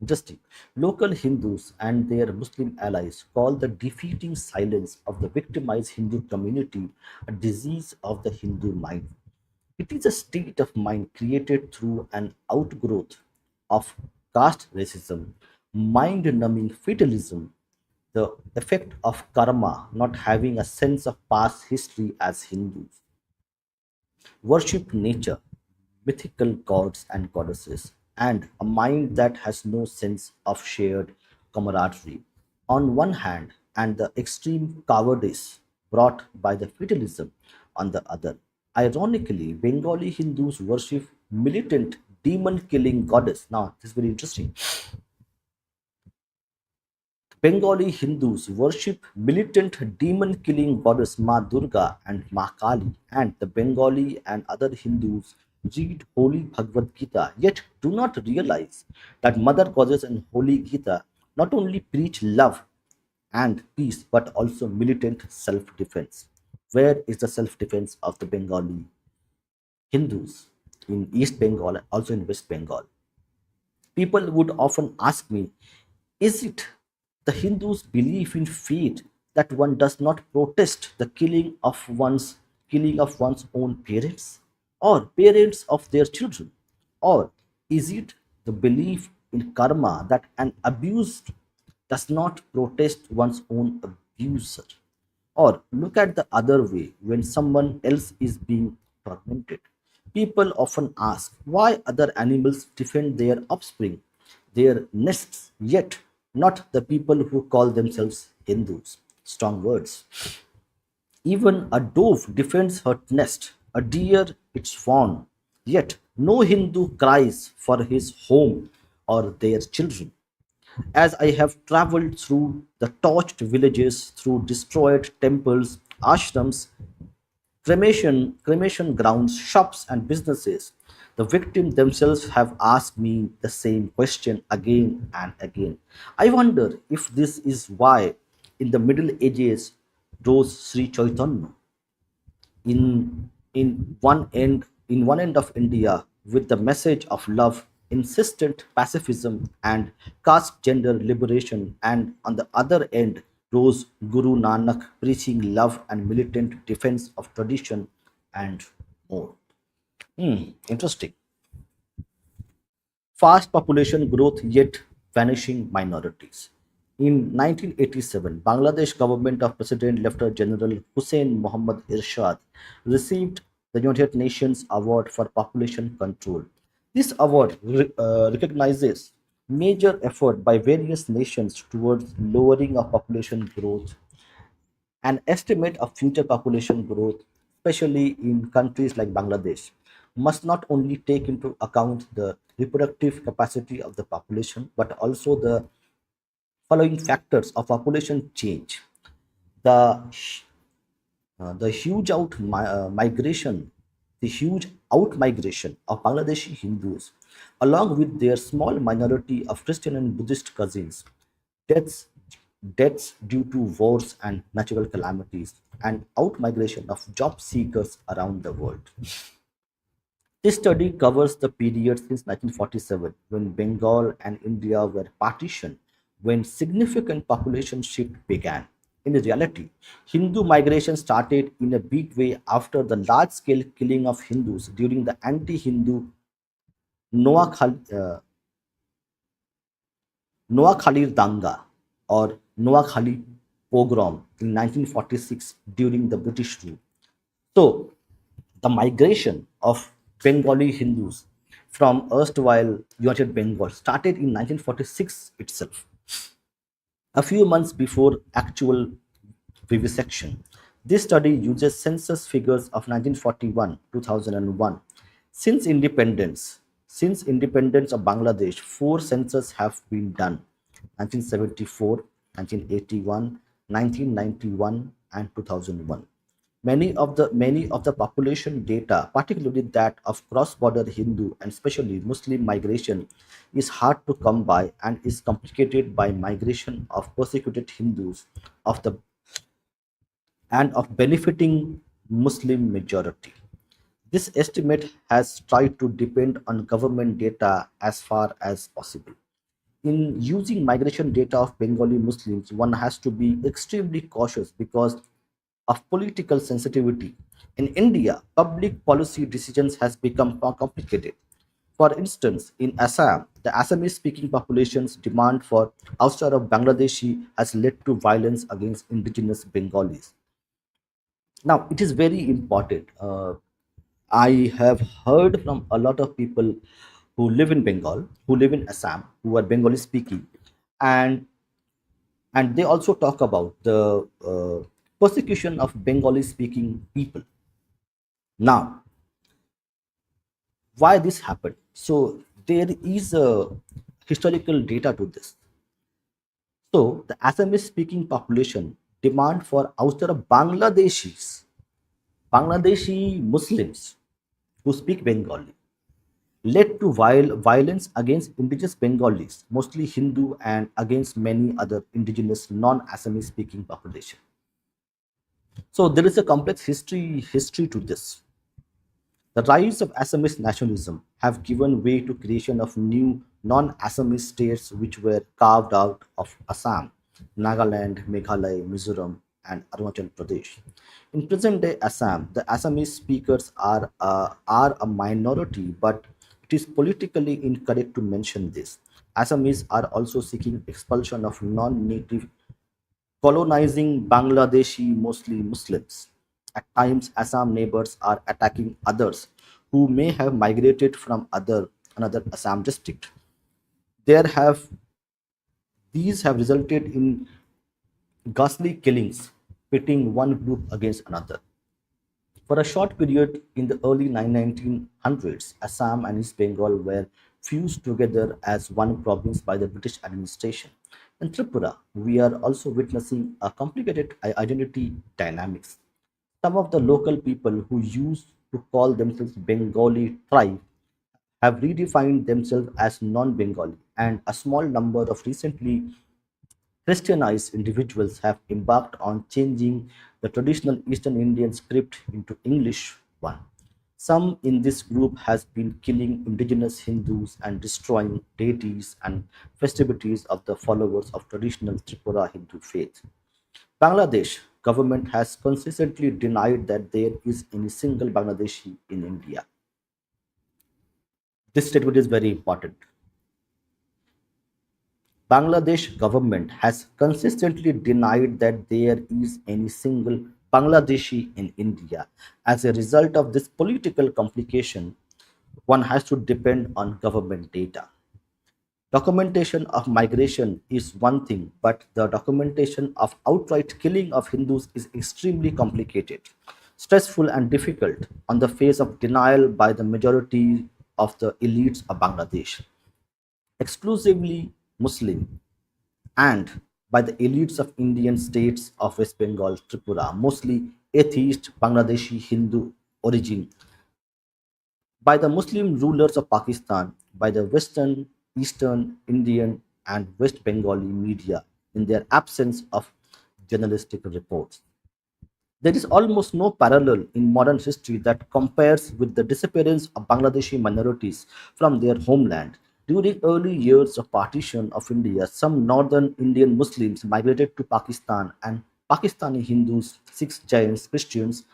Interesting. Local Hindus and their Muslim allies call the defeating silence of the victimized Hindu community a disease of the Hindu mind. It is a state of mind created through an outgrowth of caste racism, mind numbing fatalism, the effect of karma, not having a sense of past history as Hindus, worship nature, mythical gods and goddesses, and a mind that has no sense of shared camaraderie on one hand, and the extreme cowardice brought by the fatalism on the other. Ironically, Bengali Hindus worship militant demon killing goddess. Now, this is very interesting. Bengali Hindus worship militant demon killing goddess Ma Durga and Ma Kali, and the Bengali and other Hindus read Holy Bhagavad Gita, yet do not realize that Mother Goddess and Holy Gita not only preach love and peace but also militant self defense. Where is the self defense of the Bengali Hindus in East Bengal, also in West Bengal? People would often ask me, is it the Hindus' belief in fate that one does not protest the killing of one's own parents or parents of their children? Or is it the belief in karma that an abused does not protest one's own abuser? Or look at the other way, when someone else is being tormented. People often ask why other animals defend their offspring, their nests, yet not the people who call themselves Hindus. Strong words. Even a dove defends her nest, a deer its fawn, yet no Hindu cries for his home or their children. As I have traveled through the torched villages, through destroyed temples, ashrams, cremation grounds, shops, and businesses, the victims themselves have asked me the same question again and again. I wonder if this is why, in the Middle Ages, rose Sri Chaitanya in one end of India with the message of love, insistent pacifism, and caste gender liberation, and on the other end rose Guru Nanak preaching love and militant defense of tradition and more. Interesting. Fast population growth yet vanishing minorities. In 1987, Bangladesh government of President Lieutenant General Hussein Muhammad Irshad received the United Nations Award for Population Control. This award recognizes major effort by various nations towards lowering of population growth. An estimate of future population growth, especially in countries like Bangladesh, must not only take into account the reproductive capacity of the population but also the following factors of population change: the the huge out migration of Bangladeshi Hindus, along with their small minority of Christian and Buddhist cousins, deaths, deaths due to wars and natural calamities, and out migration of job seekers around the world. This study covers the period since 1947, when Bengal and India were partitioned, when significant population shift began. In reality, Hindu migration started in a big way after the large scale killing of Hindus during the anti Hindu Noakhali Danga or Noakhali pogrom in 1946 during the British rule. So, the migration of Bengali Hindus from erstwhile United Bengal started in 1946 itself, a few months before actual vivisection. This study uses census figures of 1941 2001. Since independence, Since independence of Bangladesh, four censuses have been done: 1974, 1981, 1991, and 2001. Many of the population data, particularly that of cross-border Hindu and especially Muslim migration, is hard to come by and is complicated by migration of persecuted Hindus of the and of benefiting Muslim majority. This estimate has tried to depend on government data as far as possible. In using migration data of Bengali Muslims, one has to be extremely cautious because of political sensitivity. In India, public policy decisions has become more complicated. For instance, in Assam, the Assamese speaking population's demand for ouster of Bangladeshi has led to violence against indigenous Bengalis. Now, it is very important. I have heard from a lot of people who live in Bengal, who live in Assam, who are Bengali speaking, and and they also talk about the persecution of Bengali speaking people. Now, why this happened? So there is a historical data to this. So the Assamese speaking population demand for ouster of Bangladeshi Muslims who speak Bengali led to violence against indigenous Bengalis, mostly Hindu, and against many other indigenous non-Assamese speaking population. So there is a complex history to this. The rise of Assamese nationalism have given way to creation of new non-Assamese states which were carved out of Assam, Nagaland, Meghalaya, Mizoram, and Arunachal Pradesh. In present-day Assam, the Assamese speakers are a minority, but it is politically incorrect to mention this. Assamese are also seeking expulsion of non-native colonizing Bangladeshi, mostly Muslims. At times, Assam neighbors are attacking others who may have migrated from another Assam district. There have These have resulted in ghastly killings, pitting one group against another. For a short period in the early 1900s, Assam and East Bengal were fused together as one province by the British administration. In Tripura, we are also witnessing a complicated identity dynamics. Some of the local people who used to call themselves Bengali tribe have redefined themselves as non-Bengali, and a small number of recently Christianized individuals have embarked on changing the traditional Eastern Indian script into English one. Some in this group has been killing indigenous Hindus and destroying deities and festivities of the followers of traditional Tripura Hindu faith. Bangladesh government has consistently denied that there is any single Bangladeshi in India. This statement is very important. Bangladesh government has consistently denied that there is any single Bangladeshi in India. As a result of this political complication, one has to depend on government data. Documentation of migration is one thing, but the documentation of outright killing of Hindus is extremely complicated, stressful, and difficult on the face of denial by the majority of the elites of Bangladesh, exclusively Muslim, and by the elites of Indian states of West Bengal, Tripura, mostly atheist Bangladeshi Hindu origin, by the Muslim rulers of Pakistan, by the Western, Eastern, Indian, and West Bengali media in their absence of journalistic reports. There is almost no parallel in modern history that compares with the disappearance of Bangladeshi minorities from their homeland. During early years of partition of India, some northern Indian Muslims migrated to Pakistan, and Pakistani Hindus, Sikhs, Jains, Christians,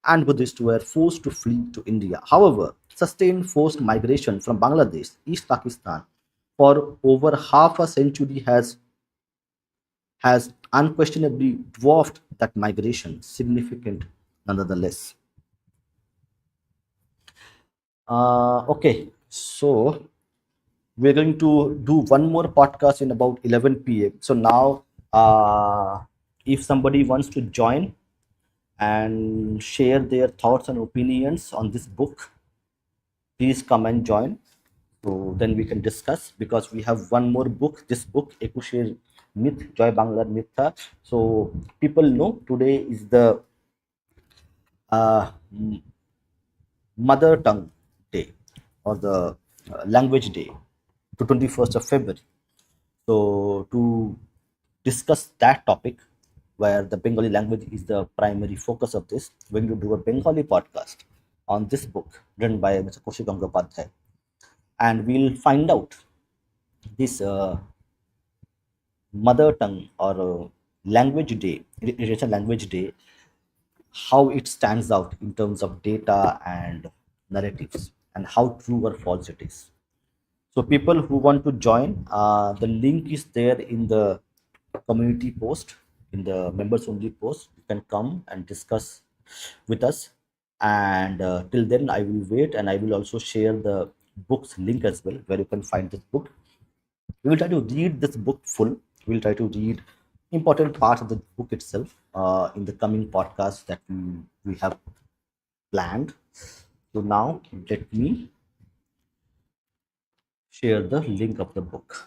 and Buddhists were forced to flee to India. However, sustained forced migration from Bangladesh, East Pakistan, for over half a century has unquestionably dwarfed that migration, significant nonetheless. Okay, so we're going to do one more podcast in about 11 p.m. So now, if somebody wants to join and share their thoughts and opinions on this book, please come and join. So then we can discuss, because we have one more book. This book, Ekusher Myth, Joy Banglar Mytha. So people know today is the uh, Mother Tongue Day, or the Language Day, to 21st of February. So to discuss that topic, where the Bengali language is the primary focus of this, we're going to do a Bengali podcast on this book written by Mr. Kaushik Gangopadhyay, and we'll find out this mother tongue, or language day, International Language Day, how it stands out in terms of data and narratives, and how true or false it is. So people who want to join, the link is there in the community post, in the members only post. You can come and discuss with us. And till then, I will wait, and I will also share the book's link as well, where you can find this book. We will try to read this book full. We'll try to read important parts of the book itself in the coming podcast that we have planned. So now let me share the link of the book.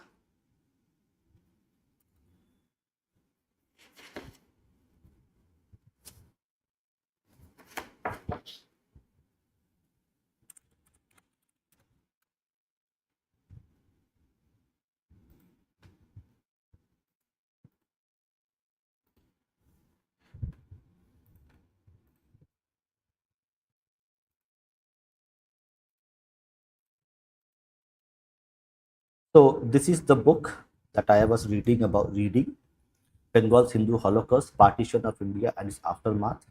So this is the book that I was reading, Bengal's Hindu Holocaust, Partition of India and its Aftermath.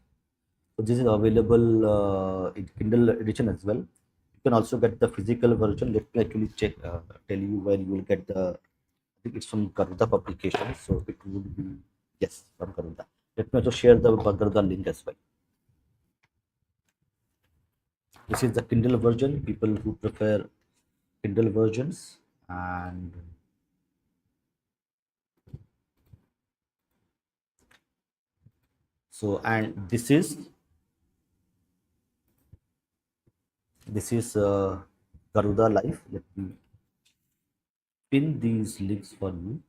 So this is available in Kindle edition as well. You can also get the physical version. Let me actually check, tell you where you will get the. I think it's from Garuda publication, so it would be, yes, from Garuda. Let me also share the Garuda link as well. This is the Kindle version. People who prefer Kindle versions, and so, and this is Garuda Life. Let me pin these links for you.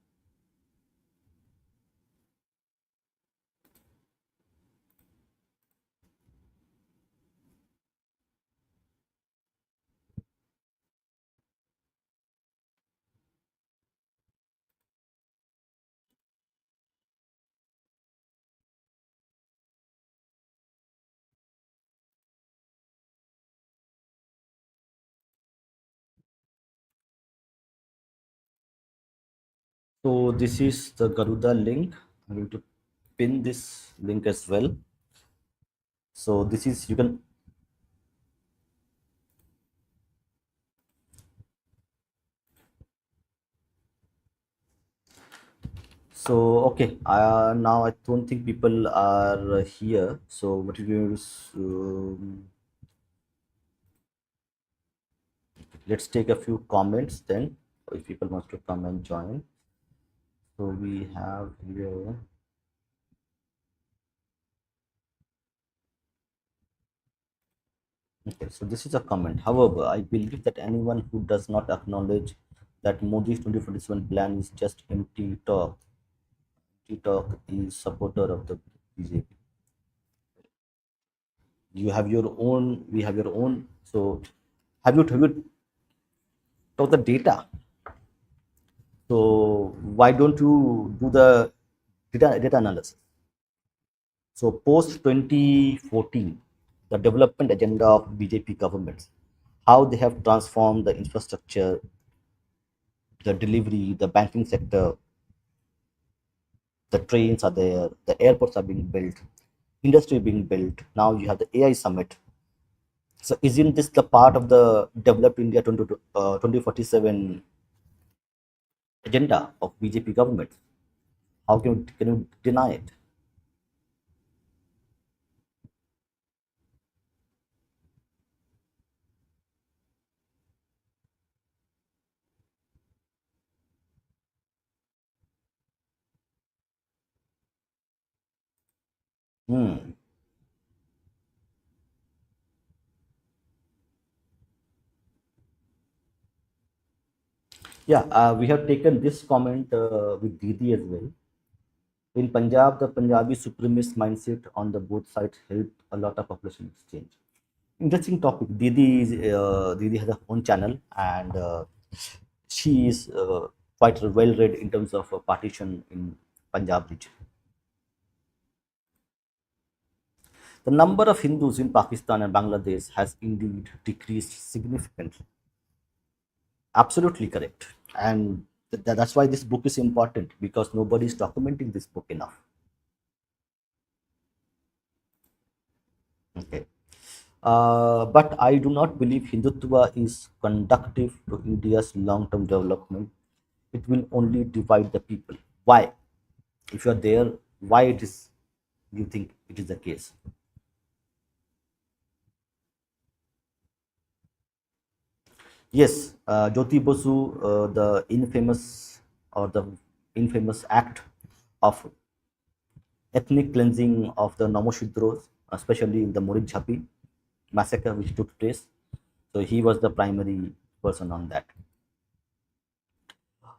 So this is the Garuda link. I'm going to pin this link as well. So this is, you can. So okay, now I don't think people are here. So what you do is, let's take a few comments then, if people want to come and join. So we have here. Okay, so this is a comment. However, I believe that anyone who does not acknowledge that Modi's 2047 plan is just empty talk, is supporter of the BJP. You have your own, we have your own. So have you talked the data? So why don't you do the data analysis? So post 2014, the development agenda of BJP governments, how they have transformed the infrastructure, the delivery, the banking sector, the trains are there, the airports are being built, industry being built. Now you have the AI summit. So isn't this the part of the developed India 2047 agenda of BJP government? How can you deny it? Hmm. Yeah, we have taken this comment with Didi as well. In Punjab, the Punjabi supremacist mindset on the both sides helped a lot of population exchange. Interesting topic. Didi has her own channel, and she is quite well read in terms of partition in Punjab region. The number of Hindus in Pakistan and Bangladesh has indeed decreased significantly. Absolutely correct. And that's why this book is important, because nobody is documenting this book enough. Okay. But I do not believe Hindutva is conductive to India's long term development. It will only divide the people. Why? If you are there, why it is you think it is the case? Yes, Jyoti Basu, the infamous act of ethnic cleansing of the Namoshudros, especially in the Murid massacre which took place. So he was the primary person on that.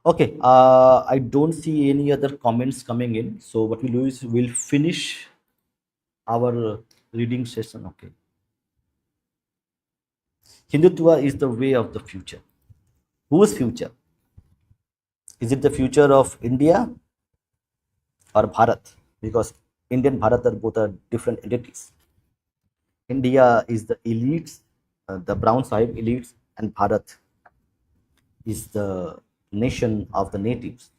Okay, I don't see any other comments coming in. So what we'll do is we'll finish our reading session. Okay. Hindutva is the way of the future. Whose future? Is it the future of India or Bharat? Because India and Bharat are both are different entities. India is the elites, the brown sahib elites, and Bharat is the nation of the natives.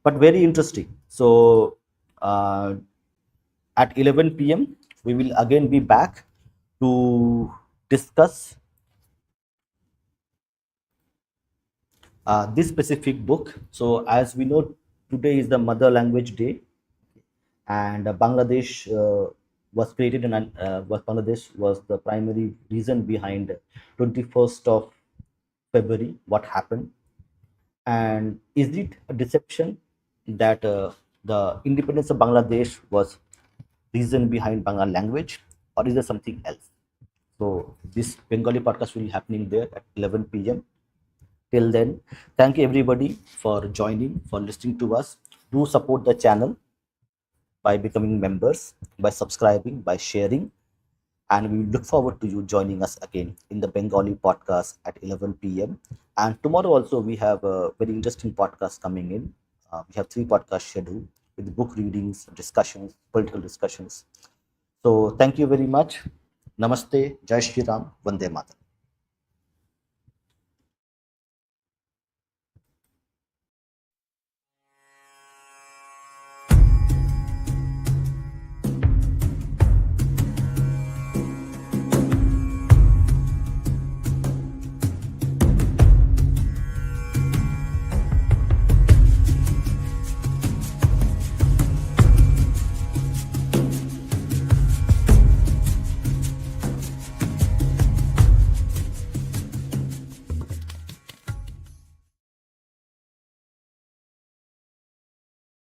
But very interesting. So at 11 p.m., we will again be back to discuss this specific book. So as we know, today is the Mother Language Day, and Bangladesh was created, and Bangladesh was the primary reason behind 21st of February. What happened, and is it a deception that the independence of Bangladesh was reason behind Bengal language, or is there something else? So this Bengali podcast will be happening there at 11 p.m. Till then, thank you everybody for joining, for listening to us. Do support the channel by becoming members, by subscribing, by sharing, and we look forward to you joining us again in the Bengali podcast at 11 p.m. And tomorrow also we have a very interesting podcast coming in. We have three podcasts scheduled with book readings, discussions, political discussions. So thank you very much. Namaste, Jai Shri Ram, Vande Mataram.